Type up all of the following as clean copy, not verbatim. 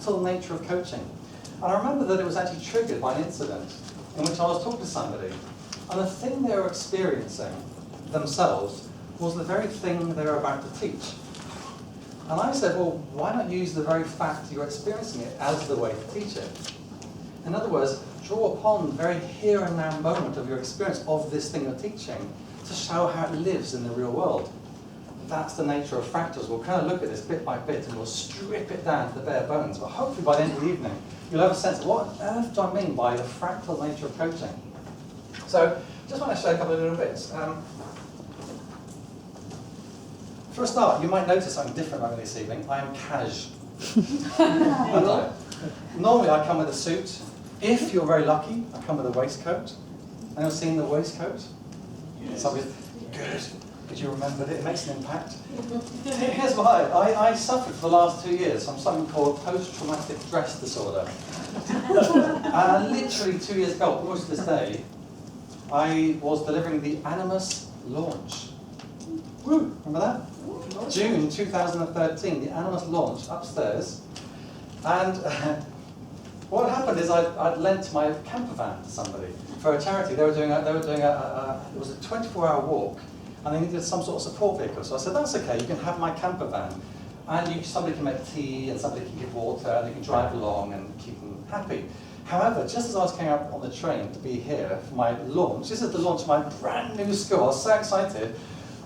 fractal nature of coaching. And I remember that it was actually triggered by an incident in which I was talking to somebody, and the thing they were experiencing themselves was the very thing they were about to teach. And I said, well, why not use the very fact you're experiencing it as the way to teach it? In other words, draw upon the very here and now moment of your experience of this thing you're teaching to show how it lives in the real world. That's the nature of fractals. We'll kind of look at this bit by bit and we'll strip it down to the bare bones. But hopefully by the end of the evening, you'll have a sense of what on earth do I mean by the fractal nature of coaching. So, just want to show a couple of little bits. For a start, you might notice I'm different over this evening. I am cash. Normally I come with a suit. If you're very lucky, I come with a waistcoat. Anyone seen the waistcoat? Yes. Good. Did you remember it? It makes an impact. Here's why. I suffered for the last 2 years from something called post-traumatic stress disorder. And literally 2 years ago, almost to this day, I was delivering the Animas launch. Woo! Remember that? June 2013, the Animas launch upstairs. And what happened is I'd lent my camper van to somebody for a charity. They were doing it was a 24-hour walk, and they needed some sort of support vehicle. So I said, that's okay, you can have my camper van. And somebody can make tea, and somebody can give water, and they can drive along and keep them happy. However, just as I was coming up on the train to be here for my launch, this is the launch of my brand new school, I was so excited,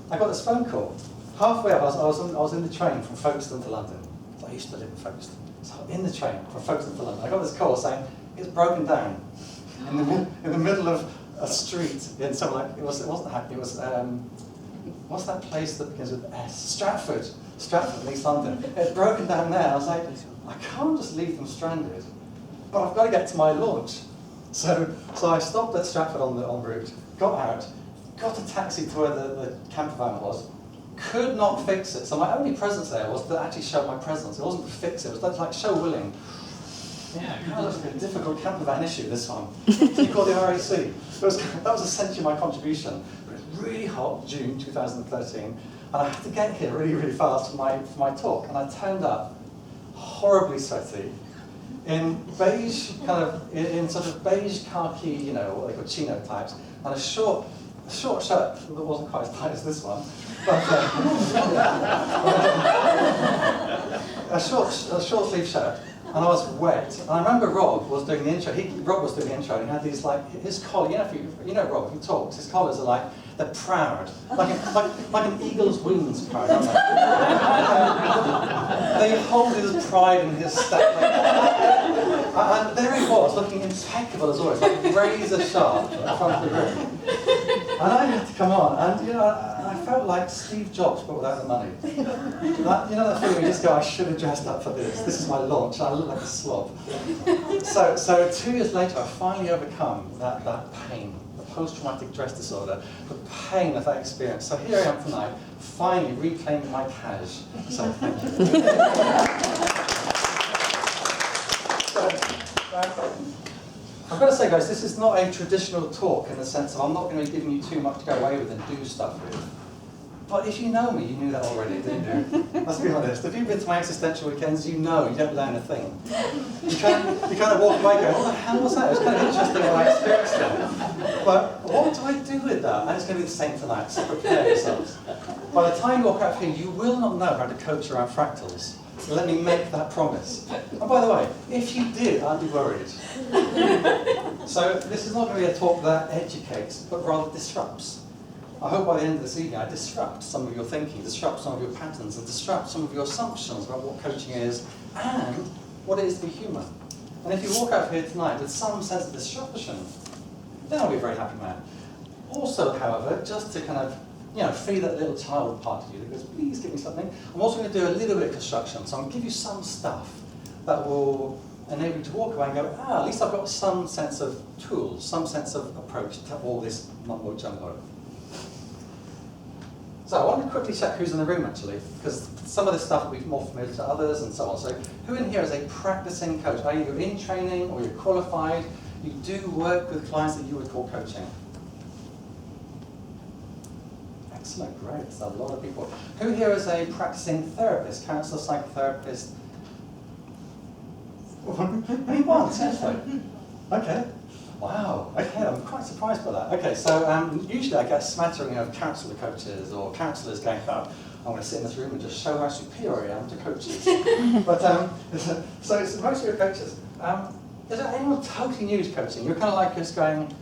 I got this phone call. Halfway up, I was in the train from Folkestone to London. So I used to live in Folkestone. So in the train from Folkestone to London, I got this call saying, it's broken down in the middle of a street in somewhere like, it wasn't Hackney, it was, what's that place that begins with S? Stratford in East London. It's broken down there. I was like, I can't just leave them stranded, but I've got to get to my launch. So I stopped at Stratford on route, got out, got a taxi to where the camper van was, could not fix it. So my only presence there was to actually show my presence. It wasn't to fix it, it was like show willing. Yeah, kind of looks like a difficult camper van issue, this one. You call the RAC. That was essentially my contribution. But it was really hot, June 2013, and I had to get here really, really fast for my talk. And I turned up horribly sweaty, in beige, in sort of beige khaki, you know, what they call chino types, and a short shirt that wasn't quite as tight as this one, but a short sleeve shirt, and I was wet. And I remember Rob was doing the intro. Rob was doing the intro, and he had these his collar. You know Rob, he talks. His collars are like they're proud, like an eagle's wings proud, aren't they? They hold his pride in his step. And there he was, looking impeccable as always, like razor sharp in front of the room. And I had to come on, and you know, I felt like Steve Jobs, but without the money. You know that feeling, you just go, I should have dressed up for this. This is my launch. I look like a slob. So 2 years later, I finally overcome that pain, the post-traumatic stress disorder, the pain of that experience. So here I am tonight, finally reclaiming my cash. So thank you. I've got to say, guys, this is not a traditional talk in the sense of I'm not going to be giving you too much to go away with and do stuff with. But if you know me, you knew that already, didn't you? Let's be honest. If you've been to my existential weekends, you know you don't learn a thing. You kind of walk away going, what the hell was that? It was kind of interesting when I experienced it. But what do I do with that? And it's going to be the same tonight, so prepare yourselves. By the time you walk out here, you will not know how to coach around fractals. Let me make that promise. And by the way, if you did, I'd be worried. So this is not going to be a talk that educates, but rather disrupts. I hope by the end of this evening I disrupt some of your thinking, disrupt some of your patterns, and disrupt some of your assumptions about what coaching is and what it is to be human. And if you walk out here tonight with some sense of disruption, then I'll be a very happy man. Also, however, just to kind of feed that little child part of you that goes, please give me something. I'm also going to do a little bit of construction, so I'm going to give you some stuff that will enable you to walk away and go, at least I've got some sense of tools, some sense of approach to all this mumbo jumbo. So I want to quickly check who's in the room actually, because some of this stuff will be more familiar to others and so on. So who in here is a practicing coach? Either you're in training or you're qualified, you do work with clients that you would call coaching. Excellent, great, there's a lot of people. Who here is a practicing therapist, counsellor, psychotherapist? Only one, seriously? Okay. Wow, okay, I'm quite surprised by that. Okay, so usually I get a smattering of counsellor coaches or counsellors going, oh, I'm going to sit in this room and just show how superior I am to coaches. But, so it's mostly your coaches. Is there anyone totally new to coaching? You're kind of like just going,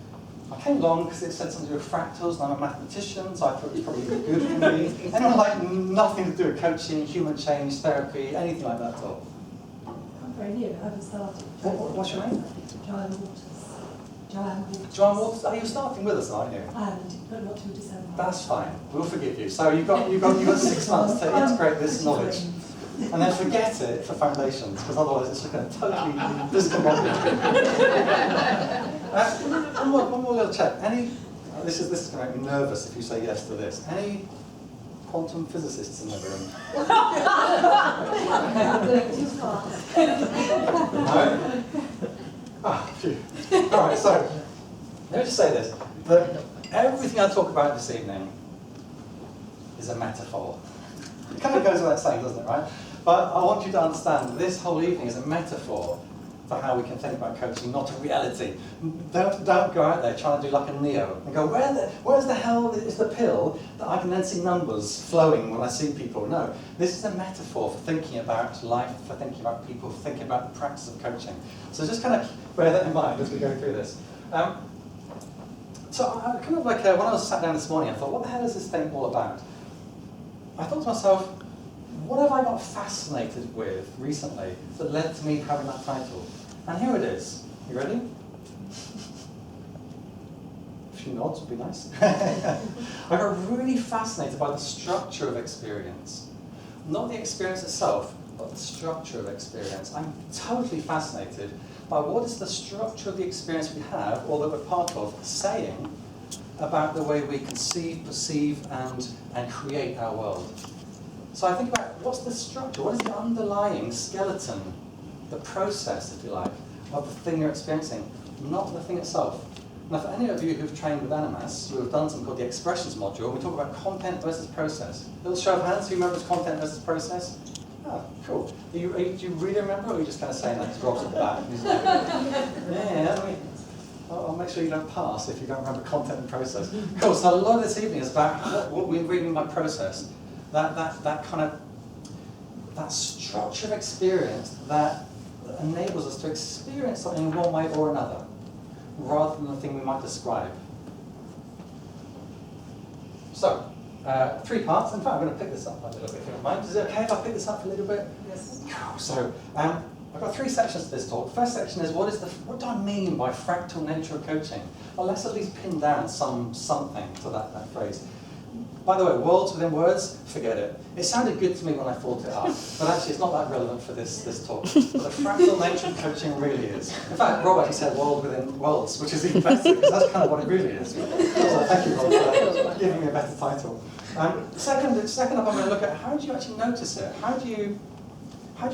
I came along because it said something to do with fractals, and I'm a mathematician, so I thought it was probably good for me. Anyone like nothing to do with coaching, human change, therapy, anything like that at all? I'm very new, I haven't started. What's your name? Joanne Waters. Joanne Waters, you're starting with us, aren't you? But not till December. That's fine. We'll forgive you. So you've got 6 months to integrate this knowledge, and then forget it for foundations, because otherwise it's just going to totally discombobulate. One more little check. This is going to make me nervous if you say yes to this. Any quantum physicists in the room? Too far. No? Ah, phew. All right, so let me just say this. That everything I talk about this evening is a metaphor. It kind of goes without saying, doesn't it, right? But I want you to understand that this whole evening is a metaphor for how we can think about coaching, not a reality. Don't go out there trying to do like a Neo and go, where's the hell is the pill that I can then see numbers flowing when I see people? No, this is a metaphor for thinking about life, for thinking about people, for thinking about the practice of coaching. So just kind of bear that in mind as we go through this. So I kind of like, when I was sat down this morning, I thought, what the hell is this thing all about? I thought to myself, what have I got fascinated with recently that led to me having that title? And here it is. You ready? A few nods would be nice. I got really fascinated by the structure of experience. Not the experience itself, but the structure of experience. I'm totally fascinated by what is the structure of the experience we have, or that we're part of, saying about the way we conceive, perceive, and create our world. So I think about what's the structure, what is the underlying skeleton, the process, if you like, of the thing you're experiencing, not the thing itself. Now for any of you who've trained with Animas, who have done something called the expressions module, we talk about content versus process. Little show of hands, who remembers content versus process? Oh, cool. Do you really remember, or are you just kind of saying that because Rob's at the back? Yeah, I'll make sure you don't pass if you don't remember content and process. Cool, so a lot of this evening is about what we really mean by process. That kind of, that structure of experience that enables us to experience something in one way or another, rather than the thing we might describe. So, 3 parts. In fact, I'm going to pick this up a little bit, if you don't mind. Is it okay if I pick this up a little bit? Yes. Cool. So, I've got 3 sections to this talk. The first section is what do I mean by fractal nature of coaching? Well, let's at least pin down something to that phrase. By the way, worlds within words, forget it. It sounded good to me when I thought it up, but actually it's not that relevant for this talk. But the fractal nature of coaching really is. In fact, Rob actually said world within worlds, which is even better, because that's kind of what it really is. So thank you, Rob, for giving me a better title. Second up, I'm going to look at how do you actually notice it? How do you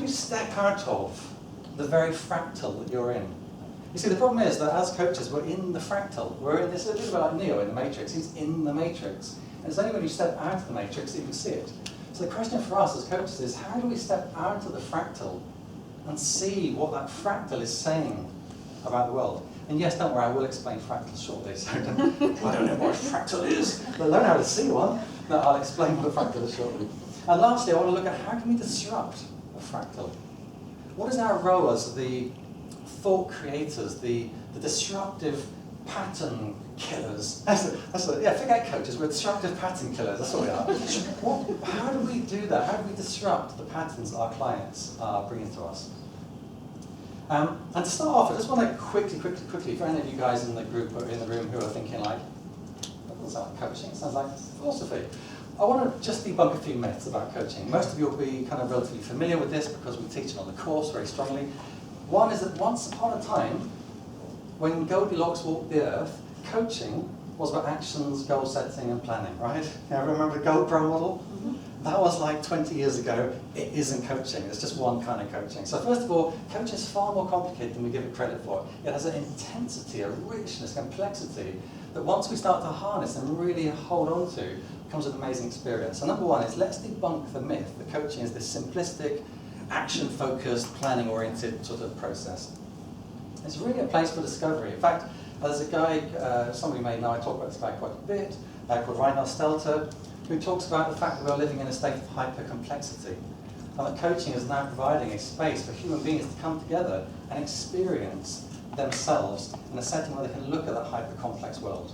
step out of the very fractal that you're in? You see, the problem is that as coaches, we're in the fractal. We're in this, a little bit like Neo in the Matrix. He's in the Matrix. And it's only when you step out of the Matrix that you can see it. So the question for us as coaches is, how do we step out of the fractal and see what that fractal is saying about the world? And yes, don't worry, I will explain fractals shortly. So I don't know what a fractal is, but learn how to see one. No, I'll explain what a fractal is shortly. And lastly, I want to look at how can we disrupt a fractal? What is our role as the thought creators, the disruptive pattern killers? Yeah, forget coaches, we're disruptive pattern killers, that's what we are. How do we do that? How do we disrupt the patterns that our clients are bringing to us? And to start off, I just want to quickly, for any of you guys in the group or in the room who are thinking like, that doesn't sound like coaching, it sounds like philosophy. I want to just debunk a few myths about coaching. Most of you will be kind of relatively familiar with this because we teach it on the course very strongly. One is that once upon a time, when Goldilocks walked the earth, coaching was about actions, goal setting, and planning, right? Yeah, remember the GoPro model? Mm-hmm. That was like 20 years ago. It isn't coaching, it's just one kind of coaching. So first of all, coaching is far more complicated than we give it credit for. It has an intensity, a richness, complexity that once we start to harness and really hold on to, becomes an amazing experience. So number one is let's debunk the myth that coaching is this simplistic, action-focused, planning-oriented sort of process. It's really a place for discovery. In fact, there's a guy, some of you may know, I talk about this guy quite a bit, called Reinhard Stelter, who talks about the fact that we're living in a state of hyper-complexity, and that coaching is now providing a space for human beings to come together and experience themselves in a setting where they can look at that hyper-complex world,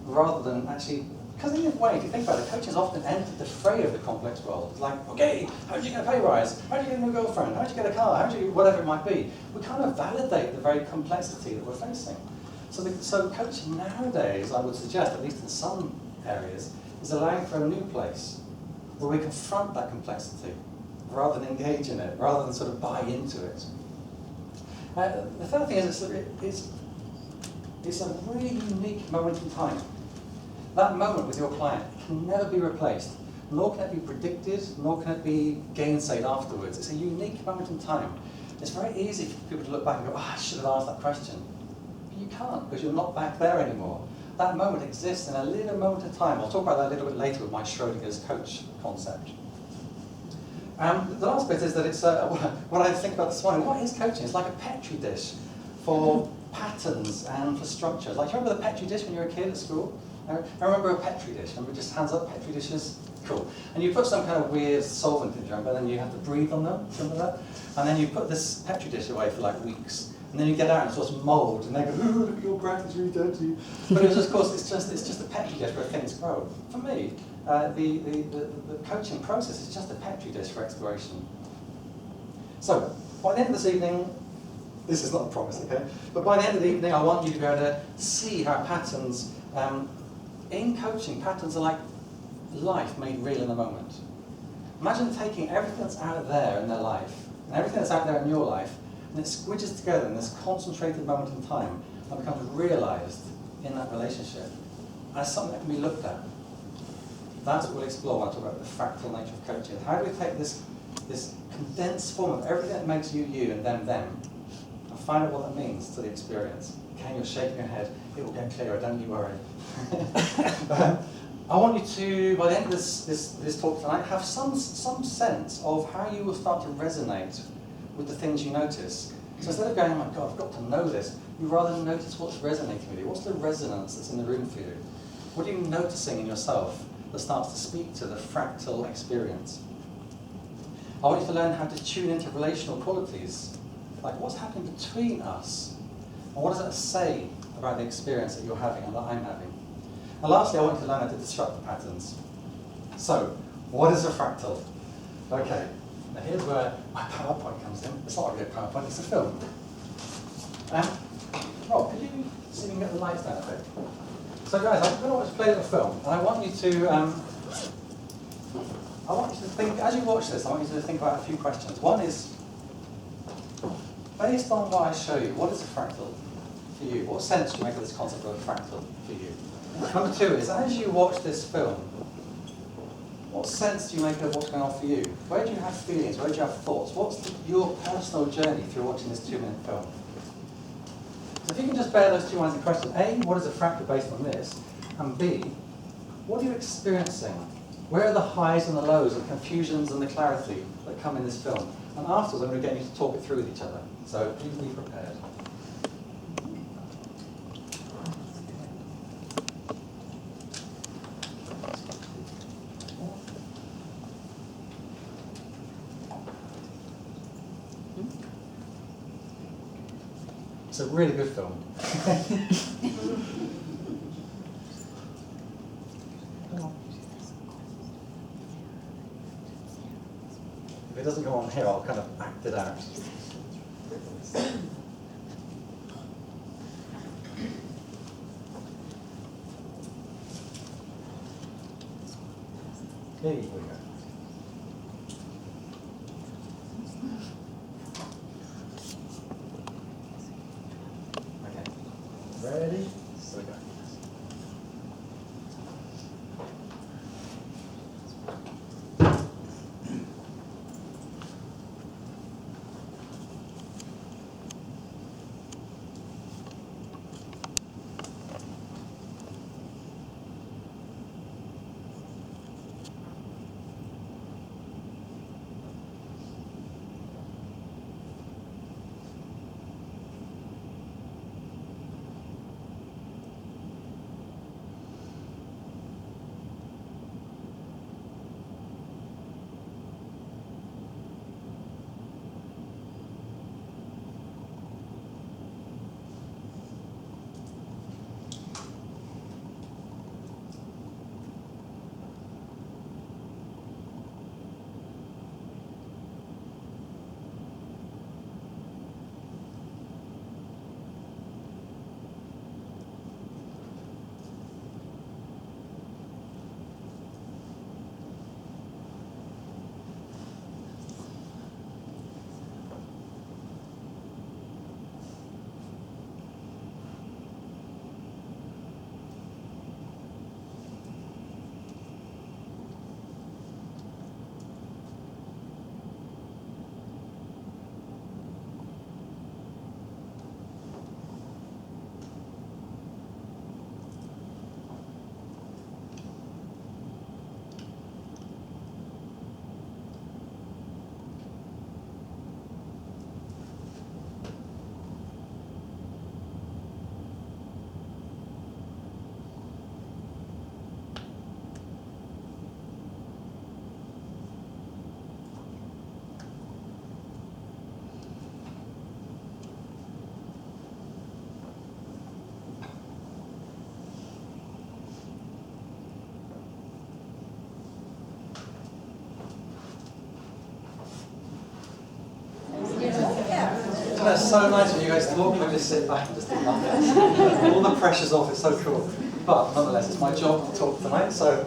rather than actually, because in a way, if you think about it, coaching has often entered the fray of the complex world. It's like, okay, how did you get a pay rise? How did you get a new girlfriend? How did you get a car? How did you, whatever it might be. We kind of validate the very complexity that we're facing. So coaching nowadays, I would suggest, at least in some areas, is allowing for a new place where we confront that complexity rather than engage in it, rather than sort of buy into it. The third thing is it's a really unique moment in time. That moment with your client can never be replaced, nor can it be predicted, nor can it be gainsaid afterwards. It's a unique moment in time. It's very easy for people to look back and go, oh, I should have asked that question. But you can't, because you're not back there anymore. That moment exists in a little moment in time. I'll talk about that a little bit later with my Schrodinger's coach concept. The last bit is that it's what I think about this morning. What is coaching? It's like a petri dish for patterns and for structures. Like, do you remember the petri dish when you were a kid at school? I remember a petri dish. Remember, just hands up petri dishes? Cool. And you put some kind of weird solvent in, remember? And then you have to breathe on them. Remember that? And then you put this petri dish away for like weeks. And then you get out and it's sort of mould, and they go, ooh, look at your breath, it's really dirty. But it was, of course, it's just a petri dish where things grow. For me, the coaching process is just a petri dish for exploration. So, by the end of this evening, this is not a promise, okay? But by the end of the evening, I want you to be able to see how patterns, in coaching, patterns are like life made real in the moment. Imagine taking everything that's out there in their life, and everything that's out there in your life, and it squidges together in this concentrated moment in time and becomes realized in that relationship as something that can be looked at. That's what we'll explore when I talk about the fractal nature of coaching. How do we take this condensed form of everything that makes you, you, and them, and find out what that means to the experience? Okay, you're shaking your head. It will get clearer, don't you worry. I want you to, by the end of this talk tonight, have some sense of how you will start to resonate with the things you notice. So instead of going, oh my God, I've got to know this, you rather notice what's resonating with you. What's the resonance that's in the room for you? What are you noticing in yourself that starts to speak to the fractal experience? I want you to learn how to tune into relational qualities, like what's happening between us, and what does that say about the experience that you're having and that I'm having. And lastly, I want you to learn how to disrupt the patterns. So, what is a fractal? Okay. Now here's where my PowerPoint comes in. It's not really a PowerPoint, it's a film. Rob, could you see if you can get the lights down a bit? So guys, I'm going to play a little film, and I want you to think, as you watch this, I want you to think about a few questions. One is, based on what I show you, what is a fractal for you? What sense do you make of this concept of a fractal for you? Number two is, as you watch this film, what sense do you make of what's going on for you? Where do you have feelings? Where do you have thoughts? What's your personal journey through watching this 2-minute film? So if you can just bear those two lines of question. A, what is a fractal based on this? And B, what are you experiencing? Where are the highs and the lows, the confusions and the clarity that come in this film? And afterwards, I'm going to get you to talk it through with each other. So please be prepared. It's a really good film. If it doesn't go on here, I'll kind of act it out. Here we go. Ready? So we go. Isn't that so nice when you guys talk and just sit back and just do nothing? All the pressure's off, it's so cool. But nonetheless, it's my job to talk tonight. So,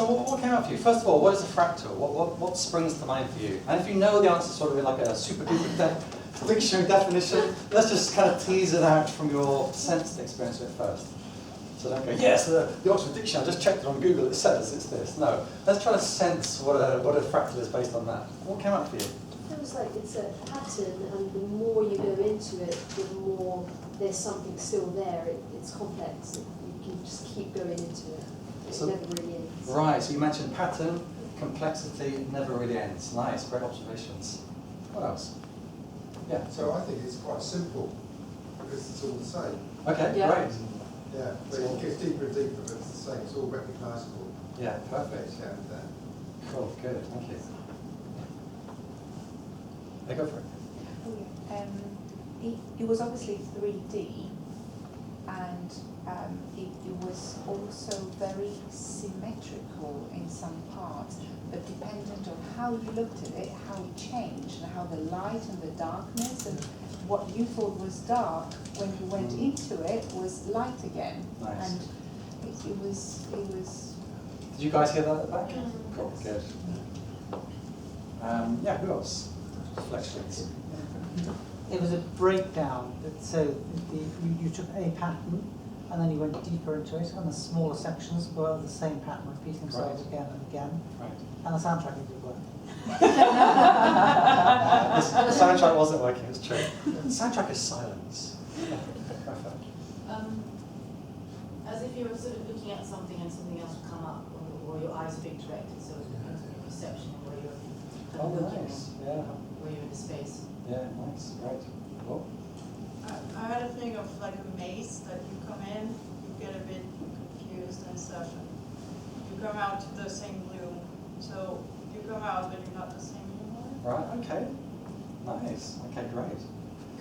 what came up for you? First of all, what is a fractal? What springs to mind for you? And if you know the answer sort of in like a super duper dictionary definition, let's just kind of tease it out from your sensed experience of it first. So don't go, yes, the Oxford Dictionary, I just checked it on Google, it says it's this. No, let's try to sense what a fractal is based on that. What came up for you? It feels like it's a pattern, and the more you go into it, the more there's something still there. It's complex. You can just keep going into it. It never really ends. Right, so you mentioned pattern, complexity, it never really ends. Nice, great observations. What else? Yeah. So I think it's quite simple, because it's all the same. Okay, Yeah. great. Yeah, but it gets deeper and deeper, but it's the same. It's all recognisable. Yeah, perfect. Yeah, there. Cool, good, thank you. Yeah, go for it. It was obviously 3D, and it was also very symmetrical in some parts, but dependent on how you looked at it, how it changed, and how the light and the darkness and what you thought was dark when you went into it was light again. Nice. And it was. Did you guys hear that at the back? Cool, good. Yeah, who else? Reflections. It was a breakdown. So you took a pattern and then you went deeper into it, and the smaller sections were the same pattern repeating themselves again and again. Right. And the soundtrack didn't work. The soundtrack wasn't working, it's true. The soundtrack is silence. Perfect. As if you were sort of looking at something and something else would come up, or your eyes are being directed, so it's a perception of where you're kind of looking, Nice. Yeah. where you're in the space. Yeah, nice, great. Cool. I had a thing of like a maze that you come in, you get a bit confused and stuff, and you come out to the same bloom. So you come out, but you're not the same anymore. Right, okay. Nice. Okay, great.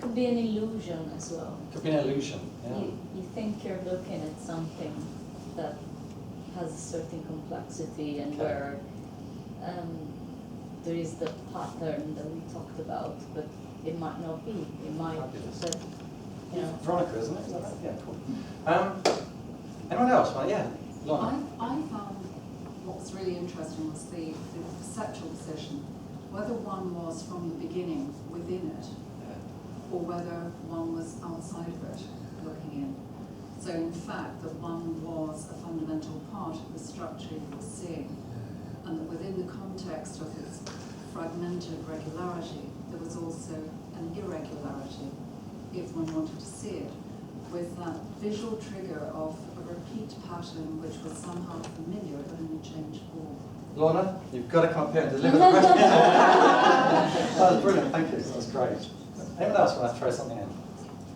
Could be an illusion as well. Could be an illusion, yeah. You think you're looking at something that has a certain complexity, and Okay. where there is the pattern that we talked about, but it might not be. It might Fabulous. that, you know. Veronica, isn't it? Is that right? Yeah, cool. Anyone else? Well, yeah, Lorna. I found what was really interesting was the perceptual position, whether one was from the beginning within it, or whether one was outside of it, looking in. So in fact, that one was a fundamental part of the structure you were seeing, and that within the context of its fragmented regularity, there was also an irregularity, if one wanted to see it, with that visual trigger of a repeat pattern which was somehow familiar but in a changed form. Lorna, you've got to come up here and deliver the question. That was brilliant, thank you. That was great. Anyone else want to throw something in?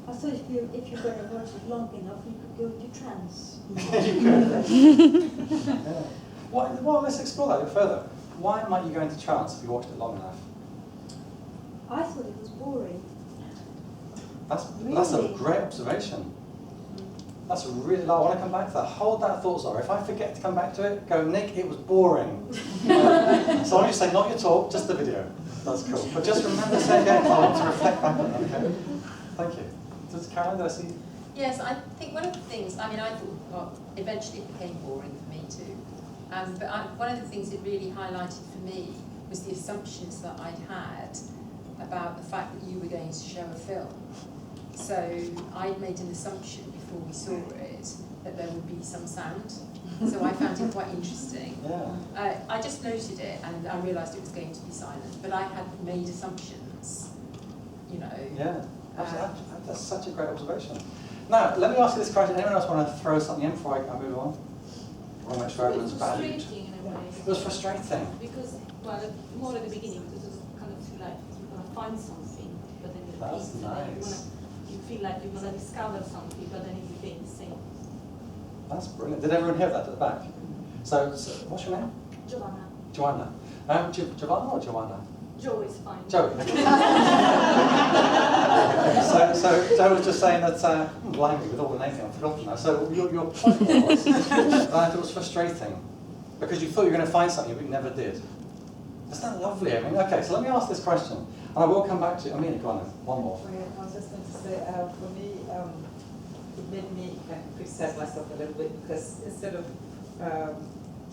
I thought if you're going to watch it long enough, you could go into trance. You could. Yeah. Well, let's explore that a bit further. Why might you go into trance if you watched it long enough? I thought it was boring. That's a Really? great observation. That's a really, I want to come back to that. Hold that thought, Zara. If I forget to come back to it, go, Nick, it was boring. So I want you to say, not your talk, just the video. That's cool. But just remember to say again, I want to reflect back on it, okay? Thank you. Does Karen, did I see you? Yes, I think one of the things, I thought, well, eventually it became boring for me too. One of the things it really highlighted for me was the assumptions that I'd had about the fact that you were going to show a film. So I'd made an assumption before we saw it that there would be some sound. So I found it quite interesting. Yeah. I just noted it and I realised it was going to be silent, but I had made assumptions, you know. Yeah, that's such a great observation. Now, let me ask you this question. Anyone else want to throw something in before I move on? I want to make sure everyone's valued. It was frustrating. Because, well, more at the beginning, it was kind of like you're going to find something, but then it repeats, and then you feel like you're going to discover something, but then it remains the same. That's brilliant. Did everyone hear that at the back? So what's your name? Giovanna. Joanna. Giovanna or Joanna? Joe is fine. Joey. So Joe was just saying that, blimey, with all the names I've forgotten now. So your point was that it was frustrating because you thought you were going to find something but you never did. Isn't that lovely? I mean, okay, so let me ask this question. And I will come back to, I mean, go on then, one more. I was just going to say, for me, it made me kind of criticize myself a little bit, because instead of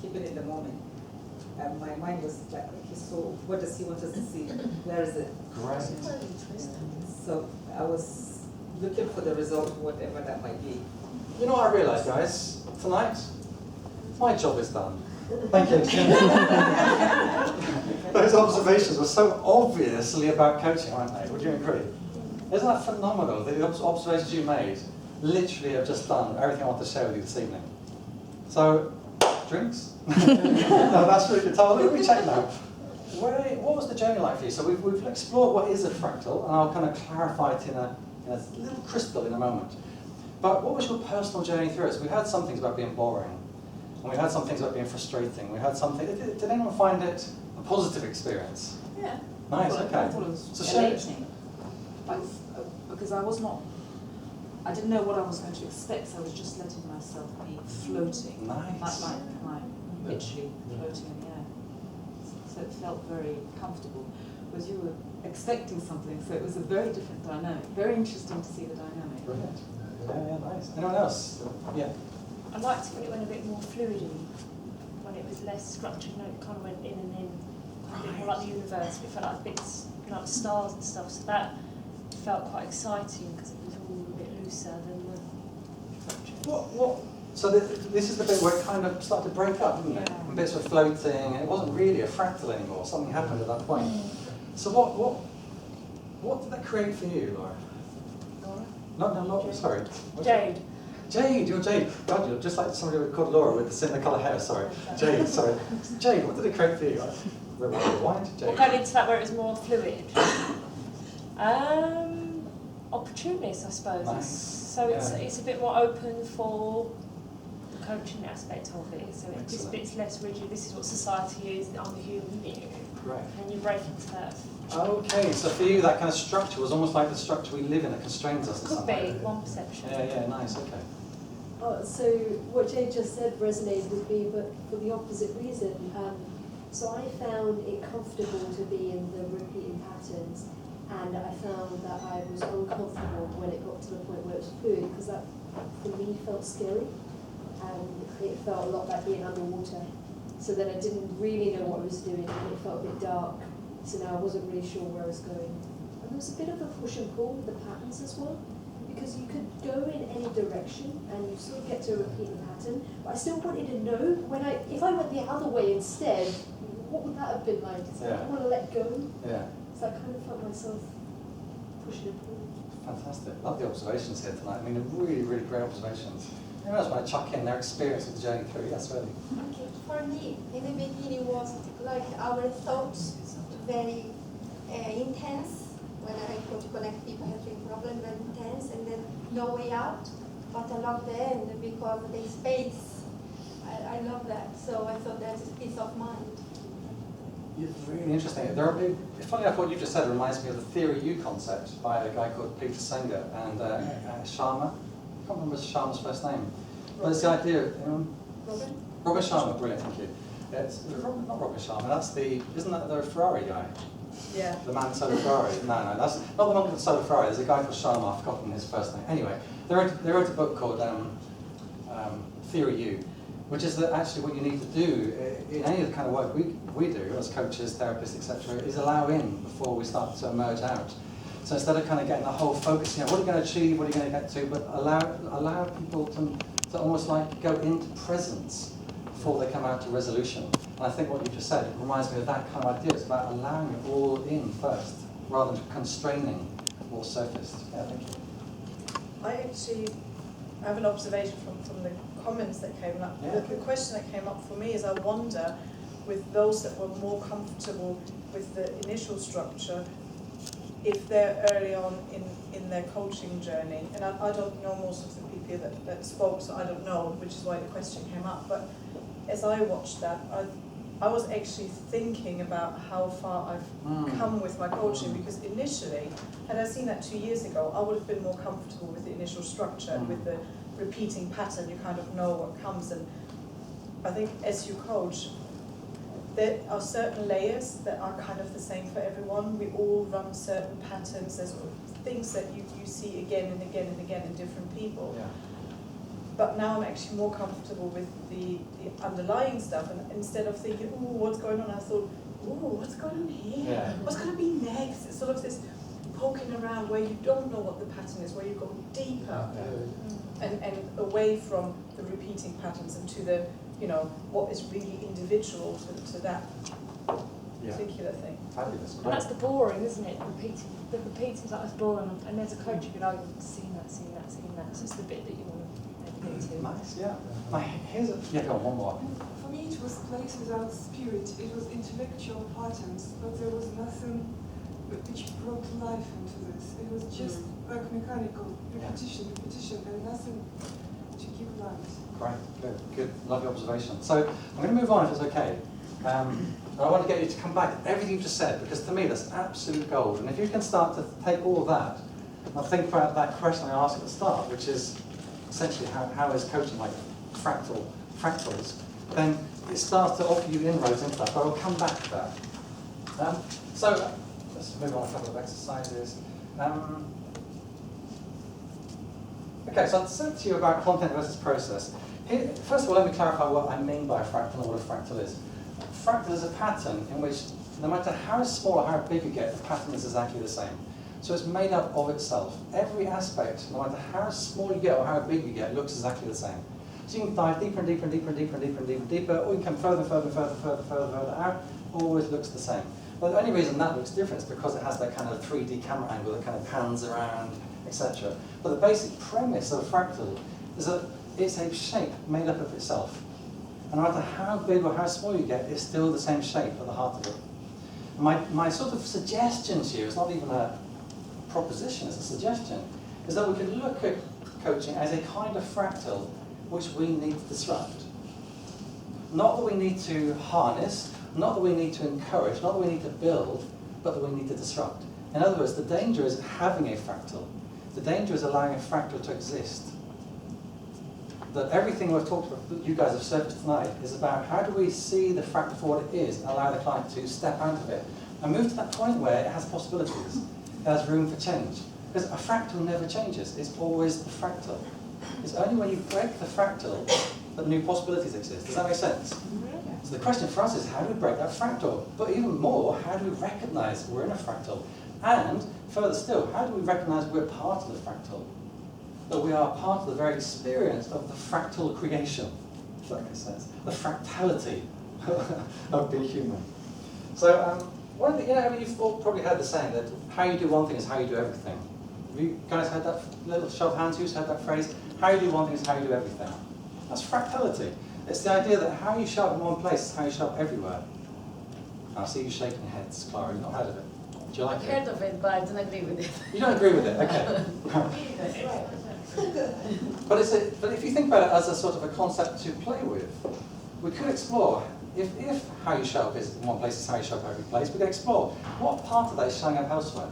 keeping it in the moment, my mind was like, okay, so what does he want us to see? Where is it? Great. So I was looking for the result, whatever that might be. You know what I realised, guys? Tonight, my job is done. Thank you. Those observations were so obviously about coaching, aren't they? Would you agree? Isn't that phenomenal? The observations you made literally have just done everything I want to share with you this evening. So, drinks? No, that's really good. So let me check now. What was the journey like for you? So we've explored what is a fractal, and I'll kind of clarify it in a little crystal in a moment. But what was your personal journey through it? So we had some things about being boring, and we had some things about being frustrating. We had something. Did anyone find it a positive experience? Yeah. Nice. Okay. I thought it was So share it. elating, because I didn't know what I was going to expect, so I was just letting myself be floating. Nice. Like literally floating in the air. So it felt very comfortable, whereas you were expecting something, so it was a very different dynamic. Very interesting to see the dynamic. Brilliant. Yeah, nice. Anyone else? Yeah. I liked it when it went a bit more fluid, when it was less structured, it kind of went in and in, a bit more like the universe, but it felt like bits, like the stars and stuff, so that felt quite exciting because it was all a bit looser than the structure. So this is the bit where it kind of started to break up, didn't it? And bits were floating, and it wasn't really a fractal anymore. Something happened at that point. So what did that create for you, Laura? Laura? No, Laura. Sorry. Jade. Jade, you're Jade. God, you're just like somebody called Laura with the similar colour hair. Sorry, Jade. Sorry, Jade. What did it create for you? Why did Jade? We'll go into that where it was more fluid. Opportunist, I suppose. Nice. So it's a bit more open for the coaching aspect of it. So it's just bits less rigid. This is what society is. I'm the human being. Right. And you break into that. Okay, so for you that kind of structure was almost like the structure we live in that constrains us in Could some be way. one perception. Yeah, nice. Okay. So what Jade just said resonated with me, but for the opposite reason. So I found it comfortable to be in the repeating patterns, and I found that I was uncomfortable when it got to the point where it was fluid, because that for me felt scary. It felt a lot like being underwater. So then I didn't really know what I was doing, and it felt a bit dark. So now I wasn't really sure where I was going. And there was a bit of a push and pull with the patterns as well, because you could go in any direction and you sort of get to a repeating pattern. But I still wanted to know if I went the other way instead, what would that have been like? So I want to let go. Yeah. So I kind of felt myself pushing and pulling. Fantastic. Love the observations here tonight. I mean, really, really great observations. Anyone else want to chuck in their experience with the journey through? Yes, really. Okay, for me, in the beginning was like our thoughts very intense. When I go to connect people having problems, very intense, and then no way out. But I love the end because the space, I love that. So I thought that's peace of mind. It's really interesting. Funny enough, what you just said reminds me of the Theory U concept by a guy called Peter Singer and Sharma. I can't remember Sharma's first name. But it's the idea. Robert Sharma, brilliant, thank you. It's not Robert Sharma. Isn't that the Ferrari guy? Yeah. The man sold a Ferrari. No, that's not the one that sold a Ferrari. There's a guy called Sharma. I've forgotten his first name. Anyway, they wrote a book called Theory U, which is that actually what you need to do in any of the kind of work we do as coaches, therapists, etc., is allow in before we start to emerge out. So instead of kind of getting the whole focus, what are you going to achieve, what are you going to get to, but allow people to almost like go into presence before they come out to resolution. And I think what you just said reminds me of that kind of idea. It's about allowing it all in first, rather than constraining or surfaced. Yeah, thank you. I actually have an observation from the comments that came up. Yeah. The question that came up for me is I wonder, with those that were more comfortable with the initial structure, if they're early on in their coaching journey, and I don't know most of the people that spoke, so I don't know, which is why the question came up, but as I watched that, I was actually thinking about how far I've come with my coaching, because initially, had I seen that 2 years ago, I would have been more comfortable with the initial structure, with the repeating pattern, you kind of know what comes, and I think as you coach, there are certain layers that are kind of the same for everyone. We all run certain patterns. There's things that you see again and again and again in different people. Yeah. But now I'm actually more comfortable with the underlying stuff, and instead of thinking, ooh, what's going on, I thought, ooh, what's going on here? Yeah. What's going to be next? It's sort of this poking around where you don't know what the pattern is, where you go deeper and away from the repeating patterns and to the, you know, what is really individual to that particular thing. Fabulous. And that's the boring, isn't it? The repeating is like that's boring, and as a coach you go, oh, you've seen that. So it's the bit that you want to get to. Nice, yeah. Here's a, go on, one more. For me, it was place without spirit. It was intellectual patterns, but there was nothing which brought life into this. It was just like mechanical repetition, and nothing to give life. Great, good. Lovely observation. So I'm going to move on if it's okay. I want to get you to come back to everything you've just said, because to me that's absolute gold. And if you can start to take all of that and think about that question I asked at the start, which is essentially how is coaching like fractals, then it starts to offer you inroads into that, but I'll come back to that. So let's move on a couple of exercises. Okay, so I said to you about content versus process. Here, first of all, let me clarify what I mean by a fractal and what a fractal is. A fractal is a pattern in which no matter how small or how big you get, the pattern is exactly the same. So it's made up of itself. Every aspect, no matter how small you get or how big you get, looks exactly the same. So you can dive deeper and deeper and deeper and deeper and deeper and deeper and deeper, or you can come further out, always looks the same. But the only reason that looks different is because it has that kind of 3D camera angle that kind of pans around, etc. But the basic premise of a fractal is that it's a shape made up of itself. And no matter how big or how small you get, it's still the same shape at the heart of it. My sort of suggestion to you, it's not even a proposition, it's a suggestion, is that we could look at coaching as a kind of fractal which we need to disrupt. Not that we need to harness, not that we need to encourage, not that we need to build, but that we need to disrupt. In other words, the danger is having a fractal. The danger is allowing a fractal to exist. That everything we've talked about, that you guys have surfaced tonight, is about how do we see the fractal for what it is and allow the client to step out of it and move to that point where it has possibilities, it has room for change. Because a fractal never changes, it's always the fractal. It's only when you break the fractal that new possibilities exist. Does that make sense? So the question for us is, how do we break that fractal? But even more, how do we recognize we're in a fractal? And further still, how do we recognize we're part of the fractal? That we are part of the very experience of the fractal creation, if that makes sense. The fractality of being human. So one of the, you've all probably heard the saying that how you do one thing is how you do everything. Have you guys heard that little show of hands? Who's heard that phrase? How you do one thing is how you do everything. That's fractality. It's the idea that how you show up in one place is how you show up everywhere. I see you shaking heads, Clara. You've not heard of it. Do you like it? I've heard of it, but I don't agree with it. You don't agree with it? Okay. But if you think about it as a sort of a concept to play with, we could explore, if how you show up is in one place is how you show up every place, we could explore what part of that is showing up elsewhere.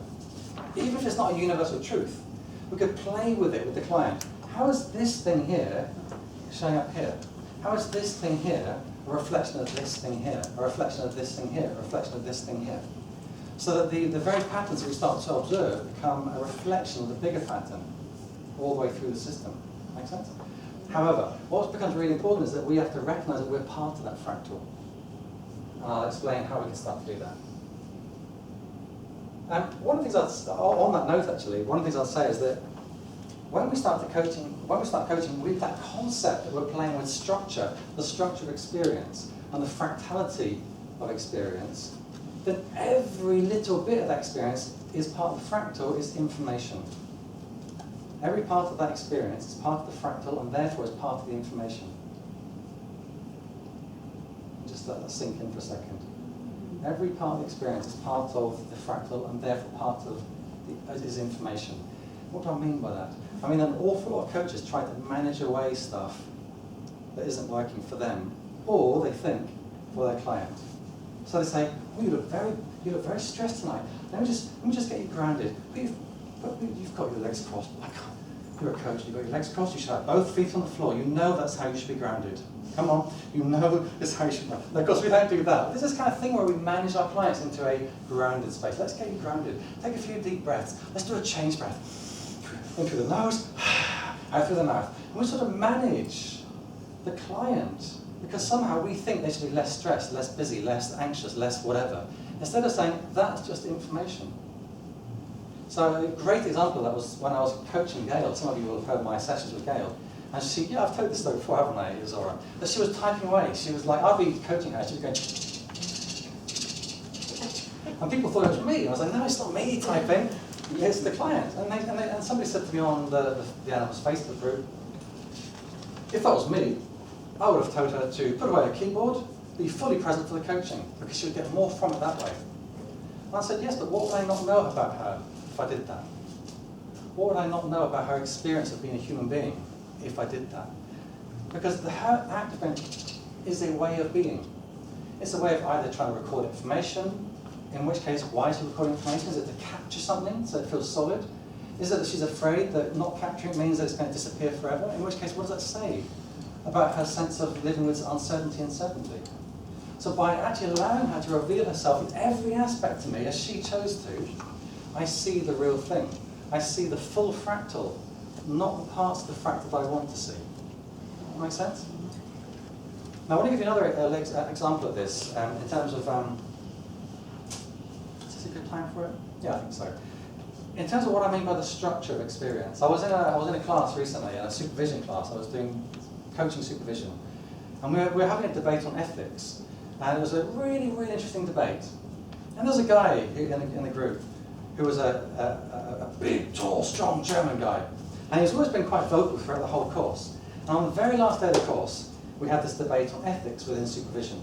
Even if it's not a universal truth, we could play with it with the client. How is this thing here showing up here? How is this thing here a reflection of this thing here, a reflection of this thing here, a reflection of this thing here? So that the very patterns we start to observe become a reflection of the bigger pattern all the way through the system. Make sense? However, what becomes really important is that we have to recognize that we're part of that fractal. And I'll explain how we can start to do that. And one of the things on that note actually, one of the things I'll say is that when we start coaching with that concept that we're playing with structure, the structure of experience, and the fractality of experience, then every little bit of that experience is part of the fractal, is information. Every part of that experience is part of the fractal and therefore is part of the information. Just let that sink in for a second. Every part of the experience is part of the fractal and therefore part of is information. What do I mean by that? I mean an awful lot of coaches try to manage away stuff that isn't working for them, or they think for their client. So they say, "Oh, you look very stressed tonight. Let me just get you grounded. But you've got your legs crossed. You're a coach, you've got your legs crossed, you should have both feet on the floor. You know that's how you should be grounded. Come on, you know this is how you should be. Of course, we don't do that. This is the kind of thing where we manage our clients into a grounded space. Let's get you grounded. Take a few deep breaths. Let's do a change breath. In through the nose, out through the mouth. And we sort of manage the client because somehow we think they should be less stressed, less busy, less anxious, less whatever. Instead of saying, that's just information. So a great example of that was when I was coaching Gail. Some of you will have heard my sessions with Gail. And she, yeah, I've told this story before, haven't I? It was all right. But she was typing away. She was like, I'd be coaching her, she was going, and people thought it was me. I was like, no, it's not me typing, it's the client. And somebody said to me on the Animas Facebook group, if that was me, I would have told her to put away her keyboard, be fully present for the coaching, because she would get more from it that way. And I said, yes, but what would I not know about her if I did that? What would I not know about her experience of being a human being if I did that? Because her act of being is a way of being. It's a way of either trying to record information, in which case, why is she recording information? Is it to capture something so it feels solid? Is it that she's afraid that not capturing it means that it's going to disappear forever? In which case, what does that say about her sense of living with uncertainty and certainty? So by actually allowing her to reveal herself in every aspect to me, as she chose to, I see the real thing. I see the full fractal, not the parts of the fractal that I want to see. That make sense? Now I want to give you another example of this in terms of, is this a good time for it? Yeah, I think so. In terms of what I mean by the structure of experience, I was in a class recently, in a supervision class. I was doing coaching supervision, and we were having a debate on ethics, and it was a really, really interesting debate. And there was a guy in the group who was a big, tall, strong German guy, and he's always been quite vocal throughout the whole course. And on the very last day of the course, we had this debate on ethics within supervision.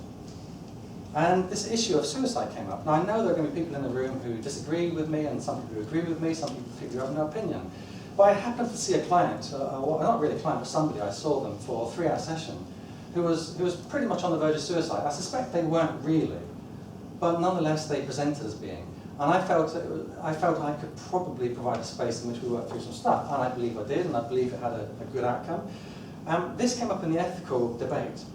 And this issue of suicide came up. Now I know there are going to be people in the room who disagree with me, and some people who agree with me, some people who have no opinion. But I happened to see a client, not really a client, but somebody, I saw them for a 3-hour session, who was pretty much on the verge of suicide. I suspect they weren't really, but nonetheless they presented as being. And I felt I could probably provide a space in which we worked through some stuff, and I believe I did, and I believe it had a good outcome. This came up in the ethical debate,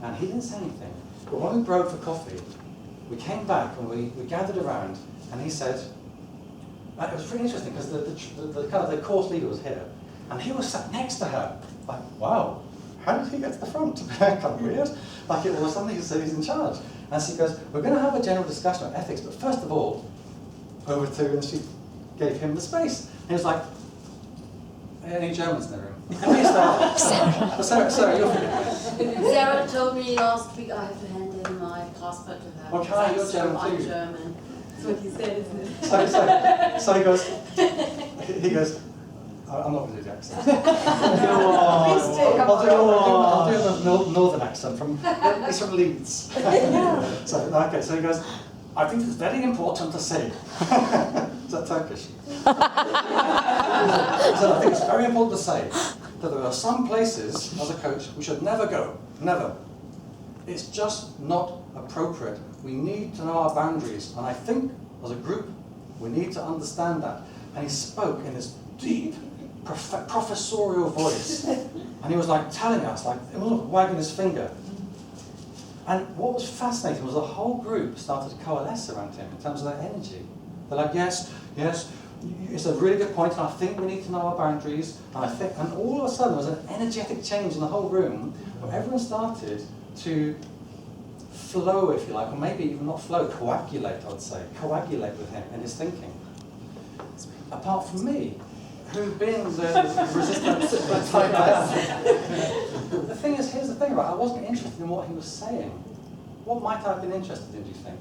and he didn't say anything. But when we broke for coffee, we came back and we gathered around, and he said, it was really interesting because the course leader was here, and he was sat next to her. Like, wow, how did he get to the front? Kind of weird. Like it was something he said he's in charge. And she goes, we're going to have a general discussion on ethics, but first of all, over to, and she gave him the space. And he was like, any Germans in the room? Sarah, you're forgiven. Sarah told me last week I have to hand in my passport to her. Well, Kai, you're German too. I'm German. That's what he said, isn't it? So he goes, I'm not going to do the accent. I'll do the northern accent. He's from Leeds. So he goes, I think it's very important to say. Is that Turkish? So I think it's very important to say that there are some places, as a coach, we should never go. Never. It's just not appropriate. We need to know our boundaries. And I think, as a group, we need to understand that. And he spoke in this deep, professorial voice. And he was like telling us, like, he was wagging his finger. And what was fascinating was the whole group started to coalesce around him in terms of their energy. They're like, yes, it's a really good point, and I think we need to know our boundaries. And all of a sudden there was an energetic change in the whole room where everyone started to flow, if you like, or maybe even not flow, coagulate, I would say. Coagulate with him in his thinking. Apart from me, who being the resistant type I am. The thing is, here's the thing, right? I wasn't interested in what he was saying. What might I have been interested in, do you think?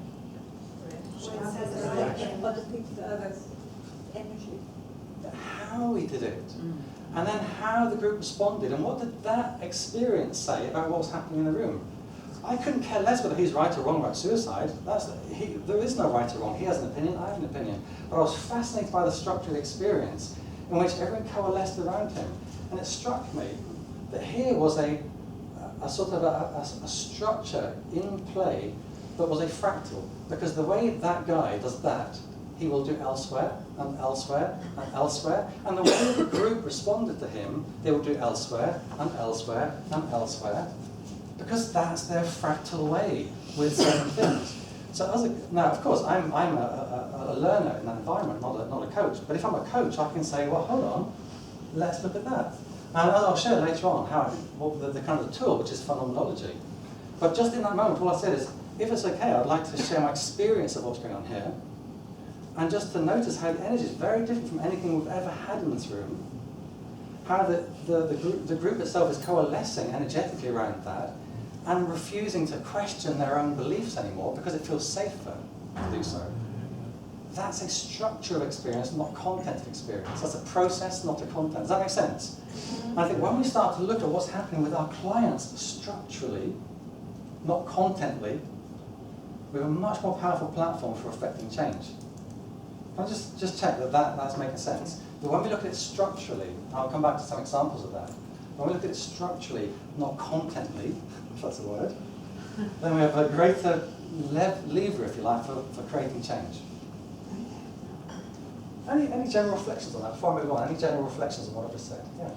Other people's others' energy. How he did it. And then how the group responded, and what did that experience say about what was happening in the room? I couldn't care less whether he's right or wrong about suicide. There is no right or wrong. He has an opinion, I have an opinion. But I was fascinated by the structure of the experience in which everyone coalesced around him. And it struck me that here was a sort of a structure in play that was a fractal. Because the way that guy does that he will do elsewhere, and elsewhere, and elsewhere. And the way the group responded to him, they will do elsewhere, and elsewhere, and elsewhere, because that's their fractal way with certain things. So now, of course, I'm a learner in that environment, not a coach. But if I'm a coach, I can say, well, hold on, let's look at that. And I'll share later on how the kind of the tool, which is phenomenology. But just in that moment, all I said is, if it's okay, I'd like to share my experience of what's going on here, and just to notice how the energy is very different from anything we've ever had in this room, how the group itself is coalescing energetically around that, and refusing to question their own beliefs anymore because it feels safer to do so. That's a structure of experience, not content of experience. That's a process, not a content. Does that make sense? And I think when we start to look at what's happening with our clients structurally, not contently, we have a much more powerful platform for affecting change. I'll just check that's making sense. But when we look at it structurally, I'll come back to some examples of that. When we look at it structurally, not contently, if that's a word, then we have a greater lever, if you like, for creating change. Any general reflections on that before I move on? Any general reflections on what I've just said? Yeah.